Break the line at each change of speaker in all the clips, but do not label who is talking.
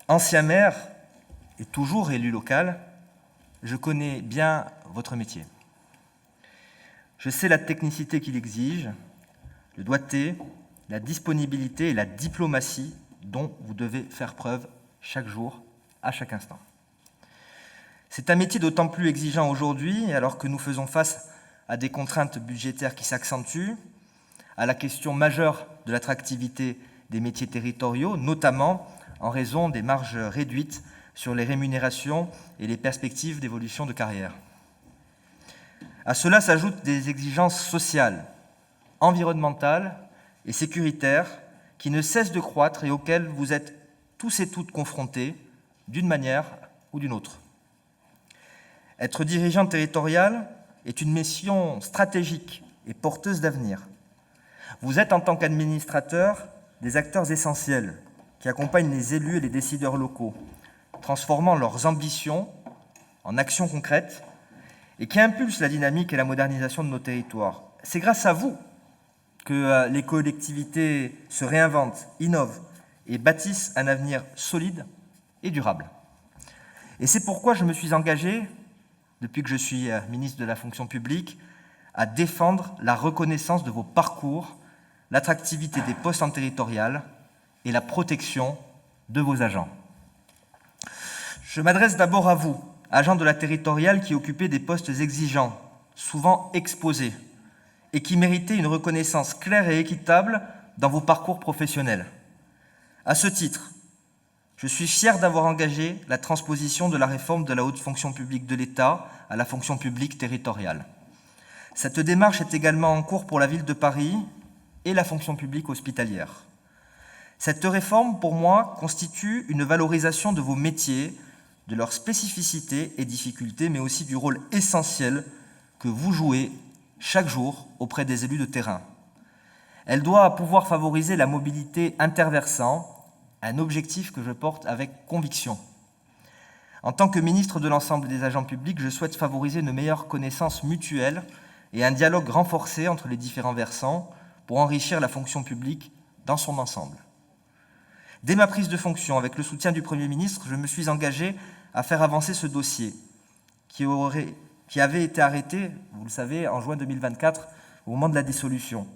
Ancien maire et toujours élu local, je connais bien votre métier. Je sais la technicité qu'il exige, le doigté, la disponibilité et la diplomatie dont vous devez faire preuve chaque jour, à chaque instant. C'est un métier d'autant plus exigeant aujourd'hui, alors que nous faisons face à des contraintes budgétaires qui s'accentuent, à la question majeure de l'attractivité des métiers territoriaux, notamment en raison des marges réduites sur les rémunérations et les perspectives d'évolution de carrière. À cela s'ajoutent des exigences sociales, environnementales et sécuritaires qui ne cessent de croître et auxquelles vous êtes tous et toutes confrontés d'une manière ou d'une autre. Être dirigeant territorial est une mission stratégique et porteuse d'avenir. Vous êtes, en tant qu'administrateur, des acteurs essentiels qui accompagnent les élus et les décideurs locaux, transformant leurs ambitions en actions concrètes et qui impulsent la dynamique et la modernisation de nos territoires. C'est grâce à vous que les collectivités se réinventent, innovent et bâtissent un avenir solide et durable. Et c'est pourquoi je me suis engagé, depuis que je suis ministre de la fonction publique, à défendre la reconnaissance de vos parcours, l'attractivité des postes en territorial et la protection de vos agents. Je m'adresse d'abord à vous, agents de la territoriale qui occupaient des postes exigeants, souvent exposés, et qui méritaient une reconnaissance claire et équitable dans vos parcours professionnels. À ce titre, je suis fier d'avoir engagé la transposition de la réforme de la haute fonction publique de l'État à la fonction publique territoriale. Cette démarche est également en cours pour la ville de Paris et la fonction publique hospitalière. Cette réforme, pour moi, constitue une valorisation de vos métiers, de leurs spécificités et difficultés, mais aussi du rôle essentiel que vous jouez chaque jour auprès des élus de terrain. Elle doit pouvoir favoriser la mobilité interversant, un objectif que je porte avec conviction. En tant que ministre de l'ensemble des agents publics, je souhaite favoriser une meilleure connaissance mutuelle et un dialogue renforcé entre les différents versants pour enrichir la fonction publique dans son ensemble. Dès ma prise de fonction, avec le soutien du Premier ministre, je me suis engagé à faire avancer ce dossier qui avait été arrêté, vous le savez, en juin 2024, au moment de la dissolution.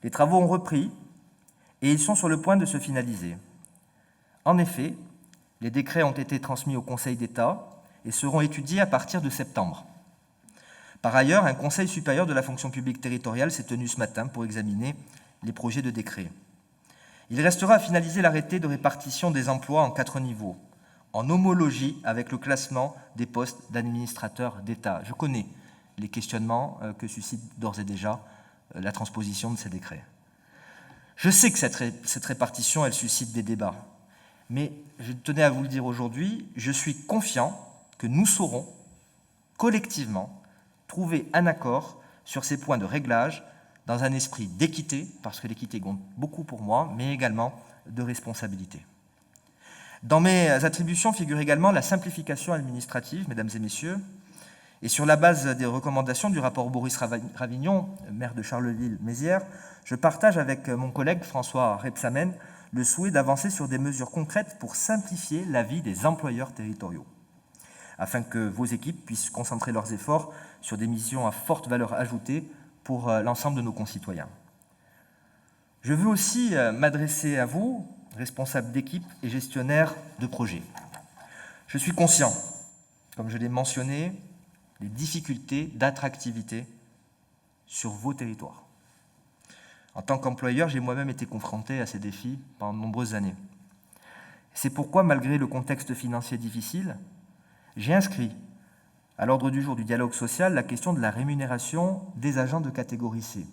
Les travaux ont repris et ils sont sur le point de se finaliser. En effet, les décrets ont été transmis au Conseil d'État et seront étudiés à partir de septembre. Par ailleurs, un Conseil supérieur de la fonction publique territoriale s'est tenu ce matin pour examiner les projets de décret. Il restera à finaliser l'arrêté de répartition des emplois en 4 niveaux, en homologie avec le classement des postes d'administrateurs d'État. Je connais les questionnements que suscite d'ores et déjà la transposition de ces décrets. Je sais que cette répartition, elle suscite des débats, mais je tenais à vous le dire aujourd'hui, je suis confiant que nous saurons collectivement trouver un accord sur ces points de réglage dans un esprit d'équité, parce que l'équité compte beaucoup pour moi, mais également de responsabilité. Dans mes attributions figure également la simplification administrative, mesdames et messieurs, et sur la base des recommandations du rapport Boris Ravignon, maire de Charleville-Mézières, je partage avec mon collègue François Rebsamen le souhait d'avancer sur des mesures concrètes pour simplifier la vie des employeurs territoriaux, afin que vos équipes puissent concentrer leurs efforts sur des missions à forte valeur ajoutée pour l'ensemble de nos concitoyens. Je veux aussi m'adresser à vous, responsables d'équipe et gestionnaires de projets. Je suis conscient, comme je l'ai mentionné, des difficultés d'attractivité sur vos territoires. En tant qu'employeur, j'ai moi-même été confronté à ces défis pendant de nombreuses années. C'est pourquoi, malgré le contexte financier difficile, j'ai inscrit à l'ordre du jour du dialogue social la question de la rémunération des agents de catégorie C.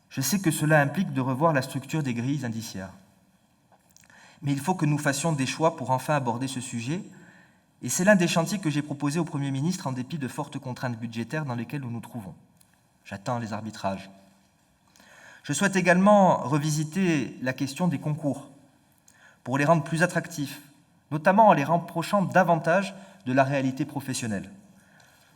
Je sais que cela implique de revoir la structure des grilles indiciaires. Mais il faut que nous fassions des choix pour enfin aborder ce sujet, et c'est l'un des chantiers que j'ai proposé au Premier ministre en dépit de fortes contraintes budgétaires dans lesquelles nous nous trouvons. J'attends les arbitrages. Je souhaite également revisiter la question des concours pour les rendre plus attractifs, notamment en les rapprochant davantage de la réalité professionnelle.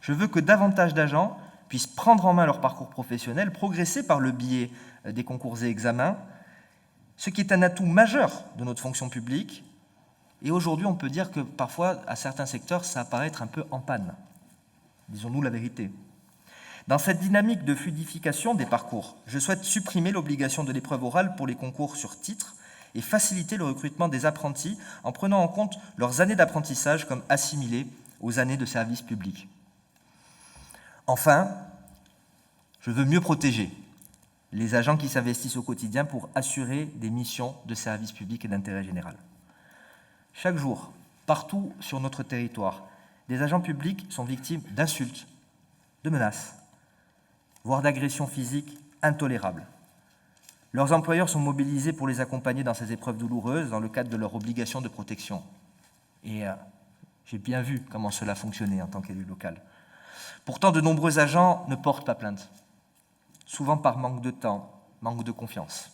Je veux que davantage d'agents puissent prendre en main leur parcours professionnel, progresser par le biais des concours et examens, ce qui est un atout majeur de notre fonction publique. Et aujourd'hui, on peut dire que parfois, à certains secteurs, ça apparaît être un peu en panne. Disons-nous la vérité. Dans cette dynamique de fluidification des parcours, je souhaite supprimer l'obligation de l'épreuve orale pour les concours sur titre et faciliter le recrutement des apprentis en prenant en compte leurs années d'apprentissage comme assimilées aux années de service public. Enfin, je veux mieux protéger les agents qui s'investissent au quotidien pour assurer des missions de service public et d'intérêt général. Chaque jour, partout sur notre territoire, des agents publics sont victimes d'insultes, de menaces, voire d'agressions physiques intolérables. Leurs employeurs sont mobilisés pour les accompagner dans ces épreuves douloureuses dans le cadre de leur obligation de protection. Et j'ai bien vu comment cela fonctionnait en tant qu'élu local. Pourtant, de nombreux agents ne portent pas plainte, souvent par manque de temps, manque de confiance.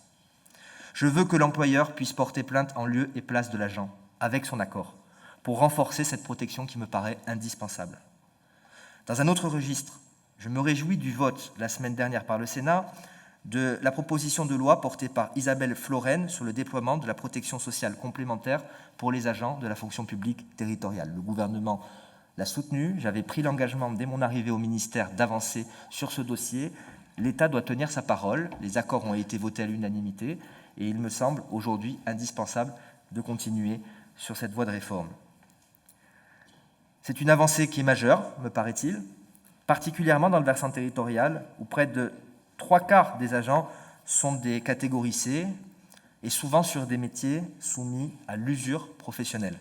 Je veux que l'employeur puisse porter plainte en lieu et place de l'agent, avec son accord, pour renforcer cette protection qui me paraît indispensable. Dans un autre registre, je me réjouis du vote la semaine dernière par le Sénat de la proposition de loi portée par Isabelle Florennes sur le déploiement de la protection sociale complémentaire pour les agents de la fonction publique territoriale. Le gouvernement l'a soutenu, j'avais pris l'engagement dès mon arrivée au ministère d'avancer sur ce dossier. L'État doit tenir sa parole, les accords ont été votés à l'unanimité et il me semble aujourd'hui indispensable de continuer sur cette voie de réforme. C'est une avancée qui est majeure, me paraît-il, particulièrement dans le versant territorial, où près de 3/4 des agents sont des catégories C, et souvent sur des métiers soumis à l'usure professionnelle.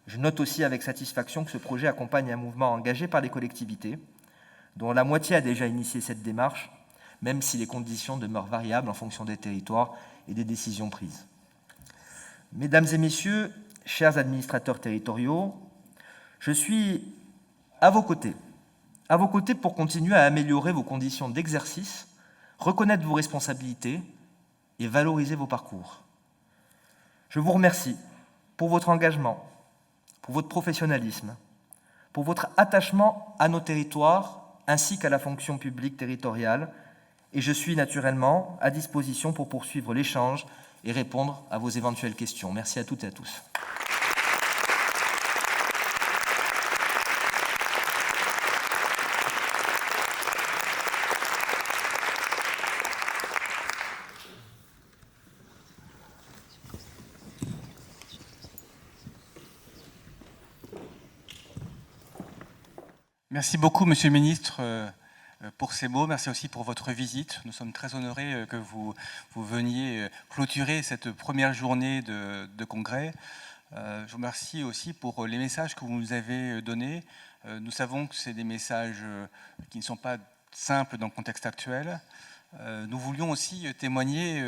Je note aussi avec satisfaction que ce projet accompagne un mouvement engagé par les collectivités, dont la moitié a déjà initié cette démarche, même si les conditions demeurent variables en fonction des territoires et des décisions prises. Mesdames et messieurs, chers administrateurs territoriaux, je suis à vos côtés pour continuer à améliorer vos conditions d'exercice, reconnaître vos responsabilités et valoriser vos parcours. Je vous remercie pour votre engagement, pour votre professionnalisme, pour votre attachement à nos territoires ainsi qu'à la fonction publique territoriale, et je suis naturellement à disposition pour poursuivre l'échange et répondre à vos éventuelles questions. Merci à toutes et à tous.
Merci beaucoup, Monsieur le Ministre, pour ces mots. Merci aussi pour votre visite. Nous sommes très honorés que vous veniez clôturer cette première journée de congrès. Je vous remercie aussi pour les messages que vous nous avez donnés. Nous savons que c'est des messages qui ne sont pas simples dans le contexte actuel. Nous voulions aussi témoigner,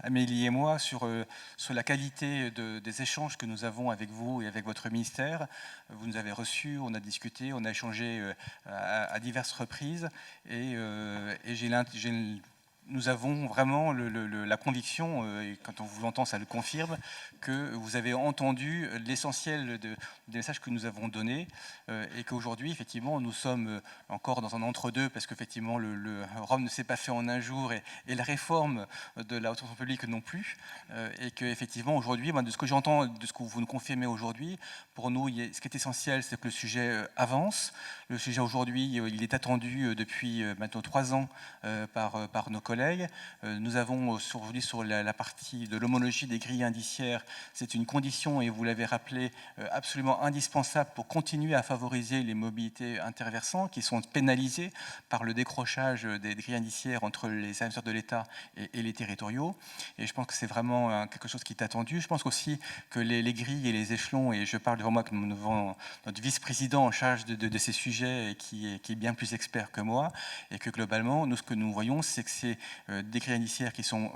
Amélie et moi, sur la qualité des échanges que nous avons avec vous et avec votre ministère. Vous nous avez reçus, on a discuté, on a échangé à diverses reprises et nous avons vraiment la conviction, et quand on vous l'entend, ça le confirme, que vous avez entendu l'essentiel des messages que nous avons donnés et qu'aujourd'hui, effectivement, nous sommes encore dans un entre-deux parce qu'effectivement, Rome ne s'est pas fait en un jour et la réforme de la haute fonction publique non plus. Et qu'effectivement, aujourd'hui, de ce que j'entends, de ce que vous nous confirmez aujourd'hui, pour nous, ce qui est essentiel, c'est que le sujet avance. Le sujet aujourd'hui, il est attendu depuis maintenant 3 ans par nos collègues. Nous avons aujourd'hui sur la partie de l'homologie des grilles indiciaires, c'est une condition, et vous l'avez rappelé, absolument indispensable pour continuer à favoriser les mobilités interversants qui sont pénalisées par le décrochage des grilles indiciaires entre les administrateurs de l'État et les territoriaux. Et je pense que c'est vraiment quelque chose qui est attendu. Je pense aussi que les grilles et les échelons, et je parle devant moi comme devant notre vice-président en charge de ces sujets et qui est bien plus expert que moi, et que globalement, nous, ce que nous voyons, c'est que c'est des grilles indiciaires qui sont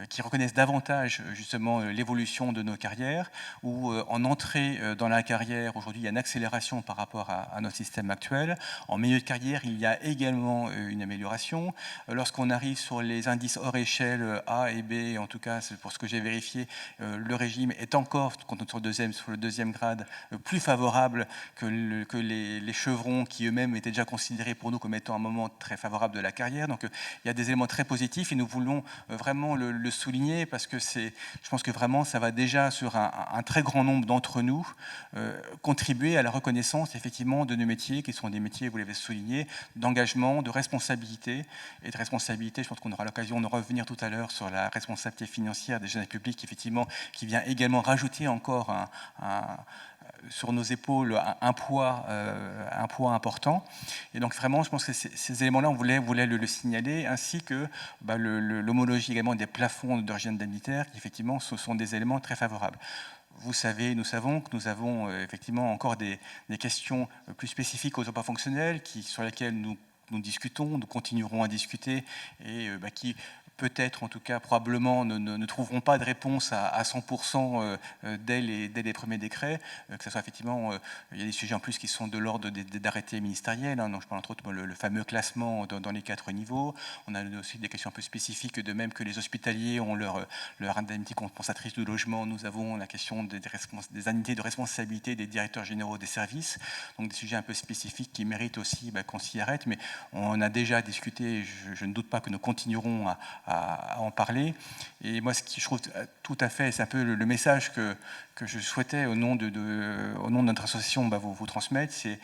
qui reconnaissent davantage justement l'évolution de nos carrières, où en entrée dans la carrière, aujourd'hui, il y a une accélération par rapport à notre système actuel. En milieu de carrière, il y a également une amélioration. Lorsqu'on arrive sur les indices hors échelle A et B, en tout cas, c'est pour ce que j'ai vérifié, le régime est encore, quand on est sur le deuxième grade, plus favorable que les chevrons qui eux-mêmes étaient déjà considérés pour nous comme étant un moment très favorable de la carrière. Donc il y a des éléments très positifs et nous voulons vraiment le souligner parce que je pense que vraiment ça va déjà sur un très grand nombre d'entre nous contribuer à la reconnaissance effectivement de nos métiers qui sont des métiers, vous l'avez souligné, d'engagement, de responsabilité et de responsabilité. Je pense qu'on aura l'occasion de revenir tout à l'heure sur la responsabilité financière des gestionnaires publics, effectivement, qui vient également rajouter encore sur nos épaules un poids important. Et donc vraiment, je pense que ces éléments-là, on voulait le signaler, ainsi que l'homologie également des plafonds d'origine indemnitaire, qui effectivement ce sont des éléments très favorables. Vous savez, nous savons que nous avons effectivement encore des questions plus spécifiques aux emplois fonctionnels sur lesquelles nous discutons, nous continuerons à discuter et qui peut-être, en tout cas probablement, ne trouveront pas de réponse à 100% dès les premiers décrets, que ce soit effectivement, il y a des sujets en plus qui sont de l'ordre d'arrêtés ministériels, hein, donc je parle entre autres le fameux classement dans les 4 niveaux. On a aussi des questions un peu spécifiques, de même que les hospitaliers ont leur indemnité compensatrice de logement, nous avons la question des indemnités de responsabilité des directeurs généraux des services, donc des sujets un peu spécifiques qui méritent aussi qu'on s'y arrête, mais on a déjà discuté, je ne doute pas que nous continuerons à en parler. Et moi, ce qui je trouve tout à fait, c'est un peu le message que je souhaitais au nom de notre association vous transmettre, c'est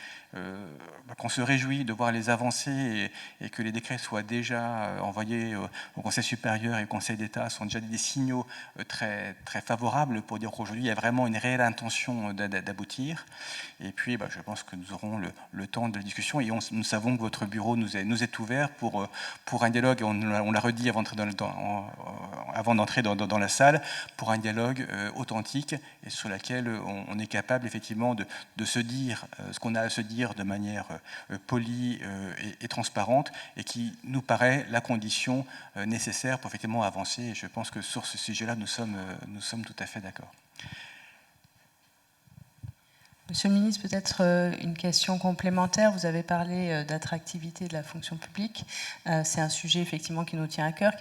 qu'on se réjouit de voir les avancées et que les décrets soient déjà envoyés au Conseil supérieur et au Conseil d'État, sont déjà des signaux très, très favorables pour dire qu'aujourd'hui, il y a vraiment une réelle intention d'aboutir. Et puis, je pense que nous aurons le temps de la discussion et nous savons que votre bureau nous est ouvert pour un dialogue, on l'a redit avant d'entrer dans la salle, pour un dialogue authentique et sur laquelle on est capable effectivement de se dire ce qu'on a à se dire de manière polie et transparente, et qui nous paraît la condition nécessaire pour effectivement avancer. Et je pense que sur ce sujet-là, nous sommes tout à fait d'accord.
Monsieur le ministre, peut-être une question complémentaire. Vous avez parlé d'attractivité de la fonction publique. C'est un sujet effectivement qui nous tient à cœur,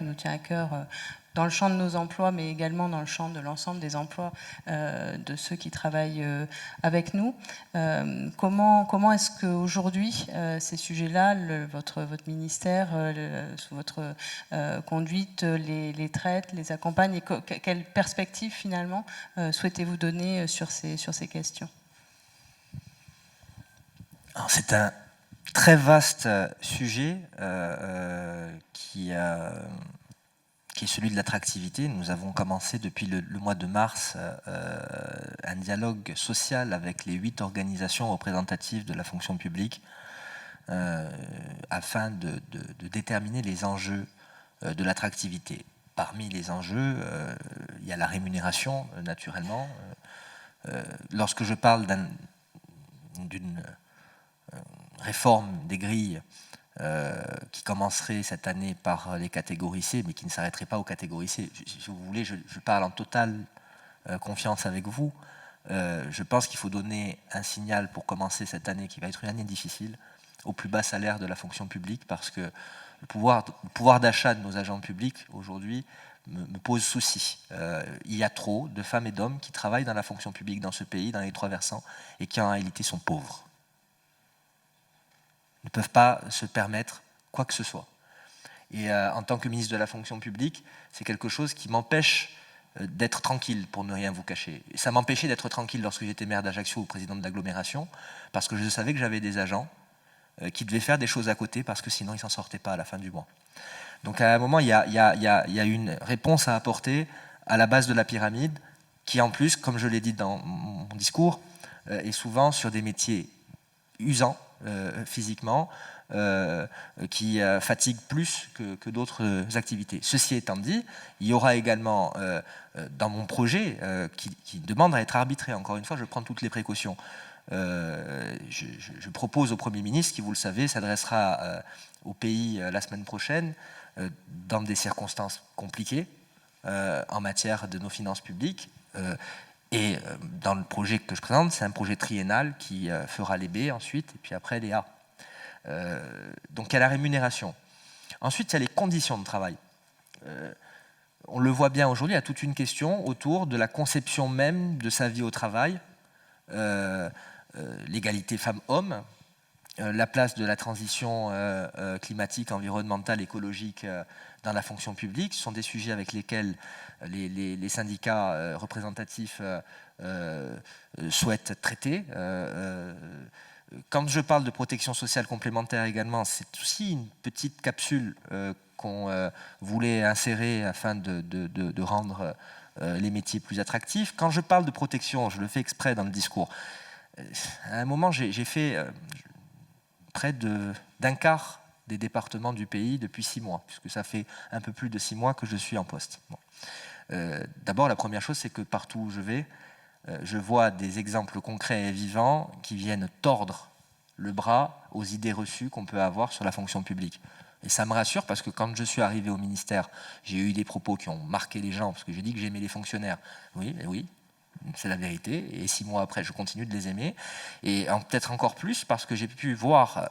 dans le champ de nos emplois, mais également dans le champ de l'ensemble des emplois de ceux qui travaillent avec nous. Comment est-ce qu'aujourd'hui, ces sujets-là, votre ministère, sous votre conduite, les traite, les accompagne, et quelle perspective finalement souhaitez-vous donner sur ces questions ?
C'est un très vaste sujet qui est celui de l'attractivité. Nous avons commencé depuis le mois de mars un dialogue social avec les 8 organisations représentatives de la fonction publique afin de déterminer les enjeux de l'attractivité. Parmi les enjeux, il y a la rémunération, naturellement. Lorsque je parle d'une réforme des grilles qui commencerait cette année par les catégories C, mais qui ne s'arrêterait pas aux catégories C. Si vous voulez, je parle en totale confiance avec vous. Je pense qu'il faut donner un signal pour commencer cette année, qui va être une année difficile, au plus bas salaire de la fonction publique, parce que le pouvoir d'achat de nos agents publics, aujourd'hui, me pose souci. Il y a trop de femmes et d'hommes qui travaillent dans la fonction publique dans ce pays, dans les 3 versants, et qui en réalité sont pauvres. Ne peuvent pas se permettre quoi que ce soit. Et en tant que ministre de la fonction publique, c'est quelque chose qui m'empêche d'être tranquille, pour ne rien vous cacher. Et ça m'empêchait d'être tranquille lorsque j'étais maire d'Ajaccio ou président de l'agglomération, parce que je savais que j'avais des agents qui devaient faire des choses à côté, parce que sinon ils ne s'en sortaient pas à la fin du mois. Donc à un moment, il y a une réponse à apporter à la base de la pyramide, qui en plus, comme je l'ai dit dans mon discours, est souvent sur des métiers usants, physiquement, qui fatiguent plus que d'autres activités. Ceci étant dit, il y aura également dans mon projet qui demande à être arbitré, encore une fois, je prends toutes les précautions. Je propose au Premier ministre, qui, vous le savez, s'adressera au pays la semaine prochaine, dans des circonstances compliquées en matière de nos finances publiques. Et dans le projet que je présente, c'est un projet triennal qui fera les B ensuite, et puis après les A. Donc il y a la rémunération. Ensuite, il y a les conditions de travail. On le voit bien aujourd'hui, il y a toute une question autour de la conception même de sa vie au travail, l'égalité femmes-hommes, la place de la transition climatique, environnementale, écologique dans la fonction publique. Ce sont des sujets avec lesquels les syndicats représentatifs souhaitent traiter. Quand je parle de protection sociale complémentaire également, c'est aussi une petite capsule qu'on voulait insérer afin de rendre les métiers plus attractifs. Quand je parle de protection, je le fais exprès dans le discours. À un moment, j'ai fait près d'un quart des départements du pays depuis 6 mois, puisque ça fait un peu plus de 6 mois que je suis en poste. Bon. D'abord, la première chose, c'est que partout où je vais, je vois des exemples concrets et vivants qui viennent tordre le bras aux idées reçues qu'on peut avoir sur la fonction publique. Et ça me rassure parce que quand je suis arrivé au ministère, j'ai eu des propos qui ont marqué les gens, parce que j'ai dit que j'aimais les fonctionnaires. Oui, mais oui, c'est la vérité. Et 6 mois après, je continue de les aimer. Et peut-être encore plus parce que j'ai pu voir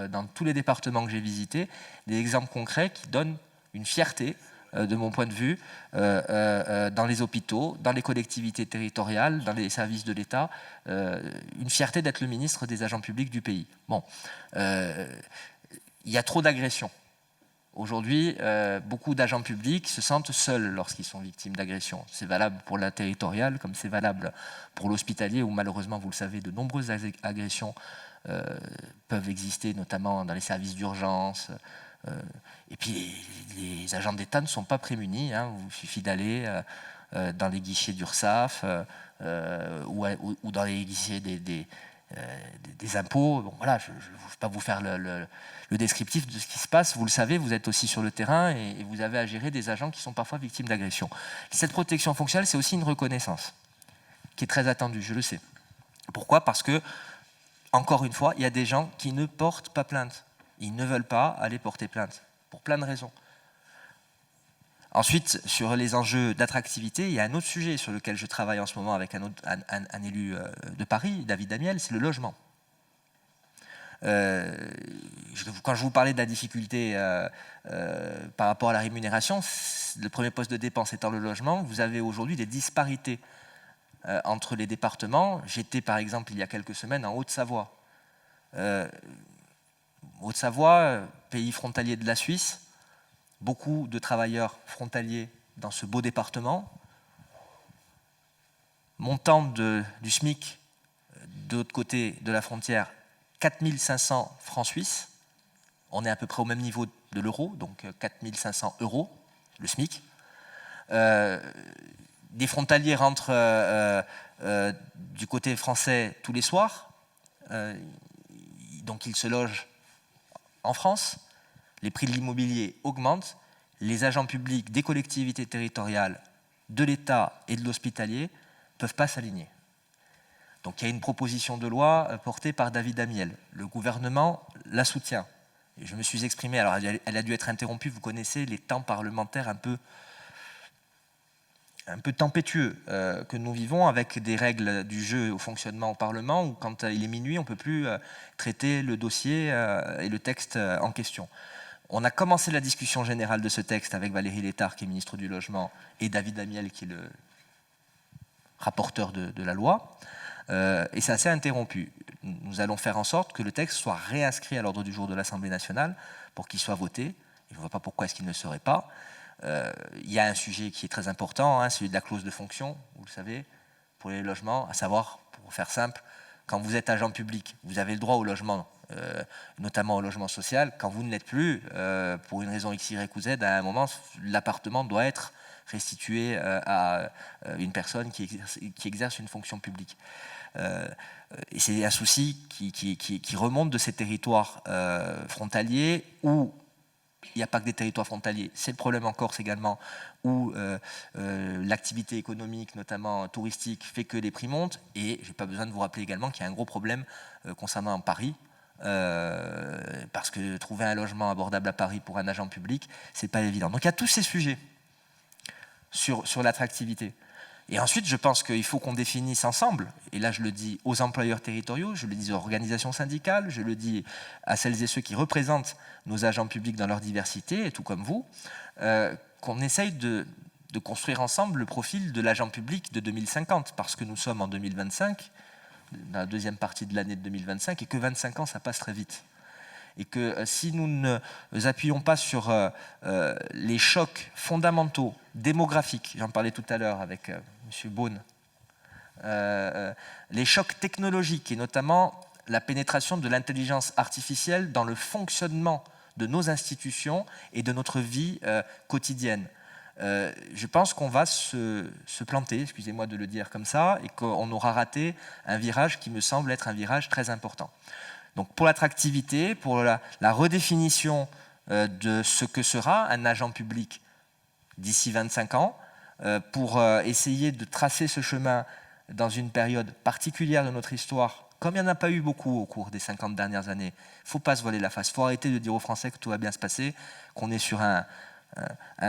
dans tous les départements que j'ai visités des exemples concrets qui donnent une fierté de mon point de vue, dans les hôpitaux, dans les collectivités territoriales, dans les services de l'État, une fierté d'être le ministre des agents publics du pays. Bon, il y a trop d'agressions. Aujourd'hui, beaucoup d'agents publics se sentent seuls lorsqu'ils sont victimes d'agressions. C'est valable pour la territoriale, comme c'est valable pour l'hospitalier, où malheureusement, vous le savez, de nombreuses agressions peuvent exister, notamment dans les services d'urgence. Et puis les agents d'État ne sont pas prémunis. Hein. Il suffit d'aller dans les guichets d'URSSAF ou dans les guichets des impôts. Bon, voilà, je ne vais pas vous faire le descriptif de ce qui se passe. Vous le savez, vous êtes aussi sur le terrain et vous avez à gérer des agents qui sont parfois victimes d'agressions. Cette protection fonctionnelle, c'est aussi une reconnaissance qui est très attendue, je le sais. Pourquoi ? Parce que, encore une fois, il y a des gens qui ne portent pas plainte. Ils ne veulent pas aller porter plainte, pour plein de raisons. Ensuite, sur les enjeux d'attractivité, il y a un autre sujet sur lequel je travaille en ce moment avec un élu de Paris, David Amiel, c'est le logement. Quand je vous parlais de la difficulté par rapport à la rémunération, le premier poste de dépense étant le logement, vous avez aujourd'hui des disparités entre les départements. J'étais par exemple il y a quelques semaines en Haute-Savoie. Haute-Savoie, pays frontalier de la Suisse, beaucoup de travailleurs frontaliers dans ce beau département. Montant du SMIC de l'autre côté de la frontière, 4 500 francs suisses. On est à peu près au même niveau de l'euro, donc 4 500 euros, le SMIC. Des frontaliers rentrent du côté français tous les soirs, donc ils se logent en France, les prix de l'immobilier augmentent, les agents publics des collectivités territoriales, de l'État et de l'hospitalier ne peuvent pas s'aligner. Donc il y a une proposition de loi portée par David Amiel. Le gouvernement la soutient. Et je me suis exprimé, alors elle a dû être interrompue, vous connaissez les temps parlementaires un peu tempétueux que nous vivons avec des règles du jeu au fonctionnement au Parlement où quand il est minuit, on ne peut plus traiter le dossier et le texte en question. On a commencé la discussion générale de ce texte avec Valérie Létard, qui est ministre du Logement, et David Amiel, qui est le rapporteur de la loi, et ça s'est interrompu. Nous allons faire en sorte que le texte soit réinscrit à l'ordre du jour de l'Assemblée nationale pour qu'il soit voté. Je ne vois pas pourquoi est-ce qu'il ne serait pas. Il y a un sujet qui est très important, hein, celui de la clause de fonction, vous le savez, pour les logements, à savoir, pour faire simple, quand vous êtes agent public, vous avez le droit au logement, notamment au logement social. Quand vous ne l'êtes plus, pour une raison X, Y ou Z, à un moment, l'appartement doit être restitué à une personne qui exerce une fonction publique. Et c'est un souci qui remonte de ces territoires frontaliers où il n'y a pas que des territoires frontaliers. C'est le problème en Corse également, où l'activité économique, notamment touristique, fait que les prix montent. Et je n'ai pas besoin de vous rappeler également qu'il y a un gros problème concernant Paris, parce que trouver un logement abordable à Paris pour un agent public, ce n'est pas évident. Donc il y a tous ces sujets sur l'attractivité. Et ensuite, je pense qu'il faut qu'on définisse ensemble, et là je le dis aux employeurs territoriaux, je le dis aux organisations syndicales, je le dis à celles et ceux qui représentent nos agents publics dans leur diversité, et tout comme vous, qu'on essaye de construire ensemble le profil de l'agent public de 2050, parce que nous sommes en 2025, dans la deuxième partie de l'année de 2025, et que 25 ans, ça passe très vite. Et que si nous ne nous appuyons pas sur les chocs fondamentaux, démographiques, j'en parlais tout à l'heure avec M. Beaune, les chocs technologiques, et notamment la pénétration de l'intelligence artificielle dans le fonctionnement de nos institutions et de notre vie quotidienne. Je pense qu'on va se planter, excusez-moi de le dire comme ça, et qu'on aura raté un virage qui me semble être un virage très important. Donc pour l'attractivité, pour la redéfinition de ce que sera un agent public d'ici 25 ans, pour essayer de tracer ce chemin dans une période particulière de notre histoire, comme il n'y en a pas eu beaucoup au cours des 50 dernières années. Il ne faut pas se voiler la face, il faut arrêter de dire aux Français que tout va bien se passer, qu'on est sur un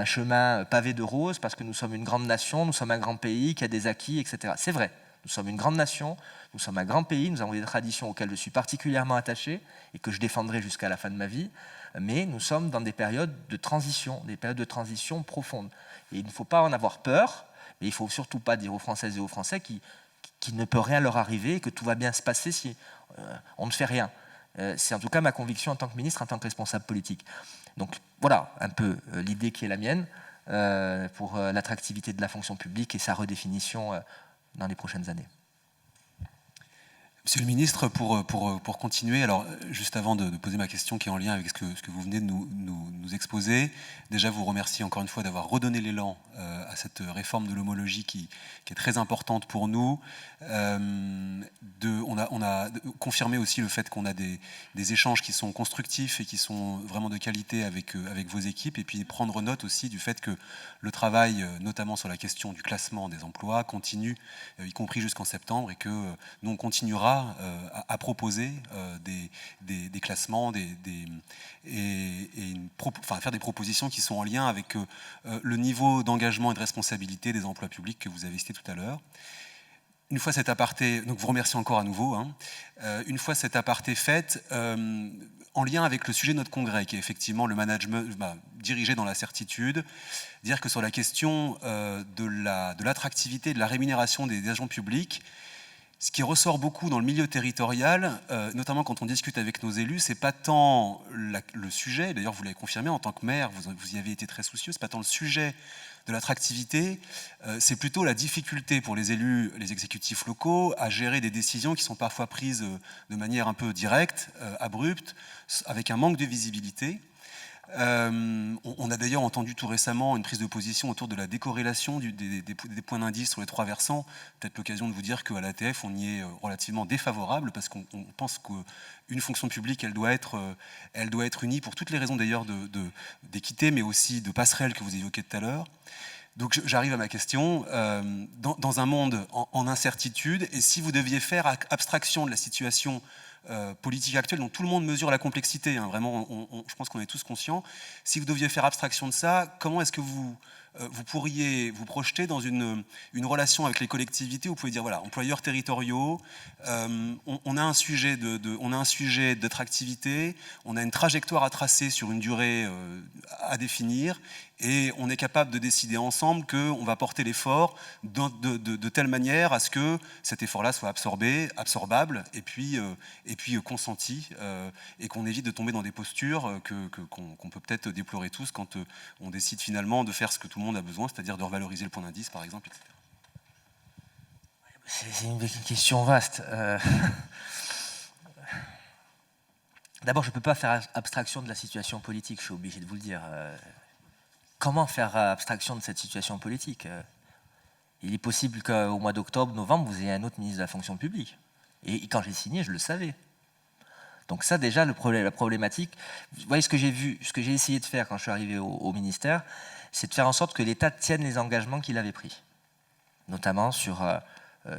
chemin pavé de roses, parce que nous sommes une grande nation, nous sommes un grand pays, qui a des acquis, etc. C'est vrai, nous sommes une grande nation, nous sommes un grand pays, nous avons des traditions auxquelles je suis particulièrement attaché et que je défendrai jusqu'à la fin de ma vie, mais nous sommes dans des périodes de transition profondes. Et il ne faut pas en avoir peur, mais il ne faut surtout pas dire aux Françaises et aux Français qu'il ne peut rien leur arriver et que tout va bien se passer si on ne fait rien. C'est en tout cas ma conviction en tant que ministre, en tant que responsable politique. Donc voilà un peu l'idée qui est la mienne pour l'attractivité de la fonction publique et sa redéfinition dans les prochaines années.
Monsieur le ministre, pour continuer, alors juste avant de poser ma question qui est en lien avec ce que vous venez de nous exposer, déjà vous remercier encore une fois d'avoir redonné l'élan à cette réforme de l'homologie qui est très importante pour nous. On a confirmé aussi le fait qu'on a des échanges qui sont constructifs et qui sont vraiment de qualité avec vos équipes, et puis prendre note aussi du fait que le travail, notamment sur la question du classement des emplois, continue, y compris jusqu'en septembre, et que nous on continuera à proposer des classements faire des propositions qui sont en lien avec le niveau d'engagement et de responsabilité des emplois publics que vous avez cité tout à l'heure. Une fois cet aparté, donc vous remercie encore à nouveau, une fois cet aparté fait, en lien avec le sujet de notre congrès, qui est effectivement le management dirigé dans la certitude, dire que sur la question de l'attractivité et de la rémunération des agents publics, ce qui ressort beaucoup dans le milieu territorial, notamment quand on discute avec nos élus, c'est pas tant le sujet, d'ailleurs vous l'avez confirmé en tant que maire, vous y avez été très soucieux, c'est pas tant le sujet de l'attractivité, c'est plutôt la difficulté pour les élus, les exécutifs locaux, à gérer des décisions qui sont parfois prises de manière un peu directe, abrupte, avec un manque de visibilité. On a d'ailleurs entendu tout récemment une prise de position autour de la décorrélation des points d'indice sur les trois versants. Peut-être l'occasion de vous dire qu'à l'ATF, on y est relativement défavorable, parce qu'on pense qu'une fonction publique, elle doit être unie pour toutes les raisons d'ailleurs d'équité, mais aussi de passerelle que vous évoquiez tout à l'heure. Donc j'arrive à ma question. Dans un monde en incertitude, et si vous deviez faire abstraction de la situation politique actuelle, dont tout le monde mesure la complexité, vraiment, je pense qu'on est tous conscients. Si vous deviez faire abstraction de ça, comment est-ce que vous pourriez vous projeter dans une relation avec les collectivités où vous pouvez dire, voilà, employeurs territoriaux, on a un sujet d'attractivité, on a une trajectoire à tracer sur une durée à définir, et on est capable de décider ensemble qu'on va porter l'effort de telle manière à ce que cet effort-là soit absorbable, et puis consenti, et qu'on évite de tomber dans des postures qu'on peut peut-être déplorer tous quand on décide finalement de faire ce que tout le monde a besoin, c'est-à-dire de revaloriser le point d'indice, par exemple, etc.
C'est une question vaste. D'abord, je ne peux pas faire abstraction de la situation politique, je suis obligé de vous le dire. Comment faire abstraction de cette situation politique ? Il est possible qu'au mois d'octobre, novembre, vous ayez un autre ministre de la fonction publique. Et quand j'ai signé, je le savais. Donc ça, déjà, la problématique... Vous voyez, ce que j'ai essayé de faire quand je suis arrivé au ministère, c'est de faire en sorte que l'État tienne les engagements qu'il avait pris. Notamment sur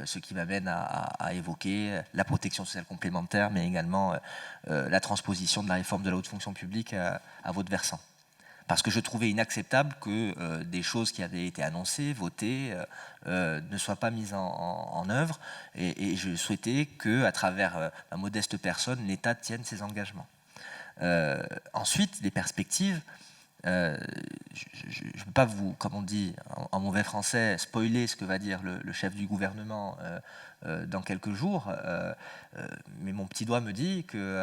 ce qui m'amène à évoquer la protection sociale complémentaire, mais également la transposition de la réforme de la haute fonction publique à votre versant. Parce que je trouvais inacceptable que des choses qui avaient été annoncées, votées, ne soient pas mises en œuvre. Et je souhaitais qu'à travers ma modeste personne, l'État tienne ses engagements. Ensuite, les perspectives, je ne peux pas vous, comme on dit en mauvais français, spoiler ce que va dire le chef du gouvernement dans quelques jours, mais mon petit doigt me dit que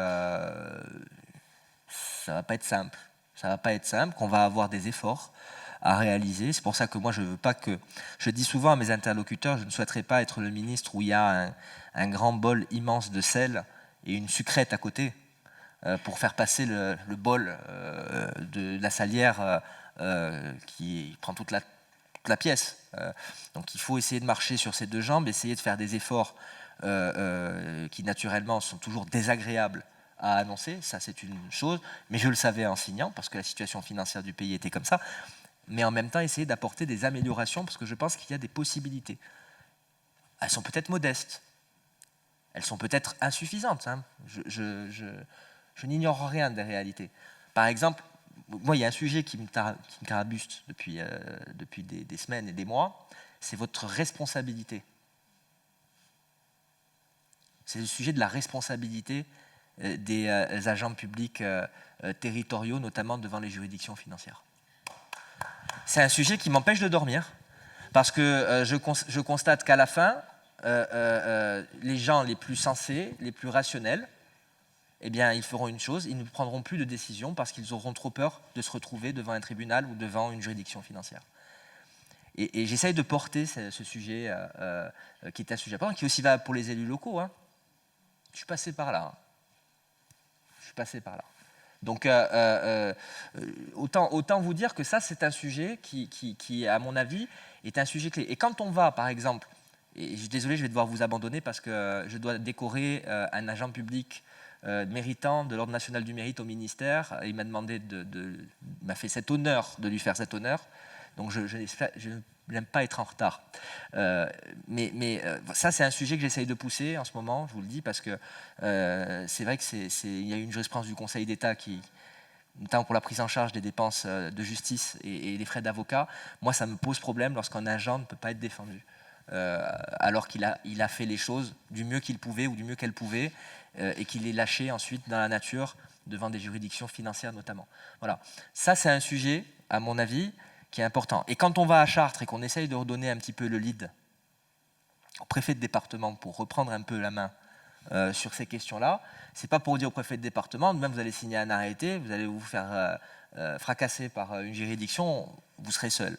ça ne va pas être simple. Ça ne va pas être simple, qu'on va avoir des efforts à réaliser. C'est pour ça que moi, je veux pas que... Je dis souvent à mes interlocuteurs, je ne souhaiterais pas être le ministre où il y a un grand bol immense de sel et une sucrète à côté pour faire passer le bol de la salière qui prend toute la pièce. Donc il faut essayer de marcher sur ces deux jambes, essayer de faire des efforts qui naturellement sont toujours désagréables à annoncer, ça c'est une chose, mais je le savais en signant, parce que la situation financière du pays était comme ça, mais en même temps essayer d'apporter des améliorations, parce que je pense qu'il y a des possibilités. Elles sont peut-être modestes, elles sont peut-être insuffisantes, hein. Je n'ignore rien des réalités. Par exemple, moi il y a un sujet qui me carabuste depuis des semaines et des mois, c'est votre responsabilité. C'est le sujet de la responsabilité des agents publics territoriaux, notamment devant les juridictions financières. C'est un sujet qui m'empêche de dormir, parce que je constate qu'à la fin, les gens les plus sensés, les plus rationnels, eh bien, ils feront une chose, ils ne prendront plus de décision parce qu'ils auront trop peur de se retrouver devant un tribunal ou devant une juridiction financière. Et j'essaye de porter ce sujet qui est un sujet important, qui aussi va pour les élus locaux. Hein. Je suis passé par là. Donc, autant vous dire que ça, c'est un sujet qui, à mon avis, est un sujet clé. Et quand on va, par exemple, et je suis désolé, je vais devoir vous abandonner parce que je dois décorer un agent public méritant de l'Ordre national du mérite au ministère. Il m'a demandé m'a fait cet honneur de lui faire cet honneur. Donc, je n'aime pas être en retard. Mais ça, c'est un sujet que j'essaye de pousser en ce moment, je vous le dis, parce que c'est vrai qu'il y a eu une jurisprudence du Conseil d'État qui, notamment pour la prise en charge des dépenses de justice et des frais d'avocat, moi, ça me pose problème lorsqu'un agent ne peut pas être défendu, alors qu'il a fait les choses du mieux qu'il pouvait ou du mieux qu'elle pouvait, et qu'il est lâché ensuite dans la nature devant des juridictions financières notamment. Voilà. Ça, c'est un sujet, à mon avis, qui est important. Et quand on va à Chartres et qu'on essaye de redonner un petit peu le lead au préfet de département pour reprendre un peu la main sur ces questions-là, c'est pas pour dire au préfet de département, même vous allez signer un arrêté, vous allez vous faire fracasser par une juridiction, vous serez seul.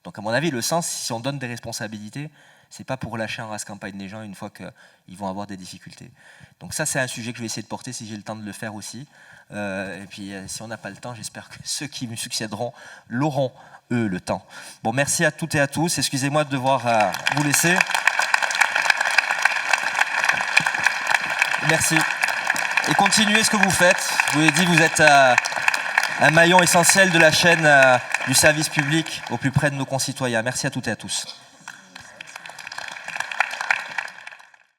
Donc à mon avis, le sens, si on donne des responsabilités, c'est pas pour lâcher en race campagne les gens une fois qu'ils vont avoir des difficultés. Donc ça, c'est un sujet que je vais essayer de porter si j'ai le temps de le faire aussi. Et puis si on n'a pas le temps, j'espère que ceux qui me succéderont l'auront, eux, le temps. Bon, merci à toutes et à tous. Excusez-moi de devoir vous laisser. Merci. Et continuez ce que vous faites. Je vous l'ai dit, vous êtes un maillon essentiel de la chaîne du service public au plus près de nos concitoyens. Merci à toutes et à tous.